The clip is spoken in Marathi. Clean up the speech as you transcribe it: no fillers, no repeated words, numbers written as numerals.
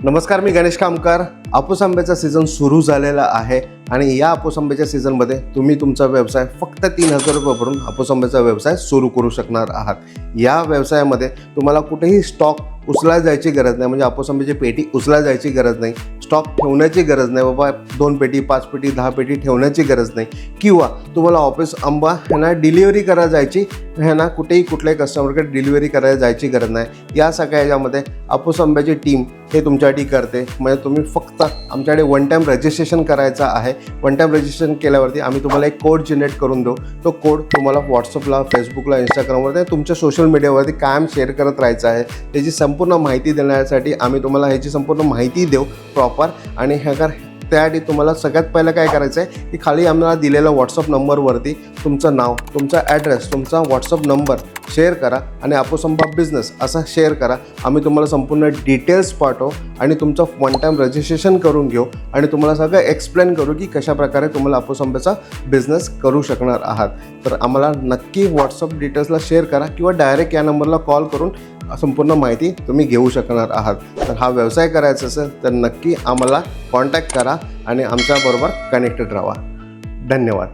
नमस्कार, मी गणेश कामकार. हापूस आंब्याचा सीझन सुरू झालेला आहे आणि या हापूस आंब्याच्या सीझनमध्ये तुम्ही तुमचा व्यवसाय फक्त 3,000 रुपये भरून हापूस आंब्याचा व्यवसाय सुरू करू शकणार आहात. या व्यवसायामध्ये तुम्हाला कुठेही स्टॉक उचलायला जायची गरज नाही, म्हणजे हापूस आंब्याची पेटी उचलायला जायची गरज नाही, स्टॉक ठेवण्याची गरज नाही. बाबा 2 पेटी 5 पेटी 10 पेटी ठेवण्याची गरज नाही, किंवा तुम्हाला ऑफिस आंबा ह्यांना डिलिव्हरी करायला जायची, ह्यांना कुठेही कुठल्याही कस्टमरकडे डिलिव्हरी करायला जायची गरज नाही. या सगळ्या याच्यामध्ये हापूस आंब्याची टीम हे तुमच्यासाठी करते. म्हणजे तुम्ही फक्त आमच्याकडे वन टाईम रजिस्ट्रेशन करायचं आहे. वन टाईम रजिस्ट्रेशन केल्यावरती आम्ही तुम्हाला एक कोड जनरेट करून देऊ. तो कोड तुम्हाला व्हॉट्सअपला, फेसबुकला, इंस्टाग्रामवरती तुमच्या सोशल मीडियावरती कायम शेअर करत राहायचं आहे. त्याची संपूर्ण माहिती देण्यासाठी आम्ही तुम्हाला ह्याची संपूर्ण माहिती देऊ प्रॉपर. आणि त्यासाठी तुम्हाला सगळ्यात पहिलं काय करायचं आहे की खाली आम्हाला दिलेल्या व्हॉट्सअप नंबरवरती तुमचं नाव, तुमचा ॲड्रेस, तुमचा व्हॉट्सअप नंबर शेअर करा आणि हापूस आंबा बिझनेस असा शेअर करा. आम्ही तुम्हाला संपूर्ण डिटेल्स पाठवू आणि तुमचं वन टाईम रजिस्ट्रेशन करून घेऊ आणि तुम्हाला सगळं एक्सप्लेन करू की कशाप्रकारे तुम्हाला हापूस आंब्याचा बिझनेस करू शकणार आहात. तर आम्हाला नक्की व्हॉट्सअप डिटेल्सला शेअर करा किंवा डायरेक्ट या नंबरला कॉल करून संपूर्ण माहिती तुम्ही घेऊ शकणार आहात. तर हा व्यवसाय करायचा असेल तर नक्की आम्हाला कॉन्टॅक्ट करा आणि आमच्याबरोबर कनेक्टेड राहा. धन्यवाद.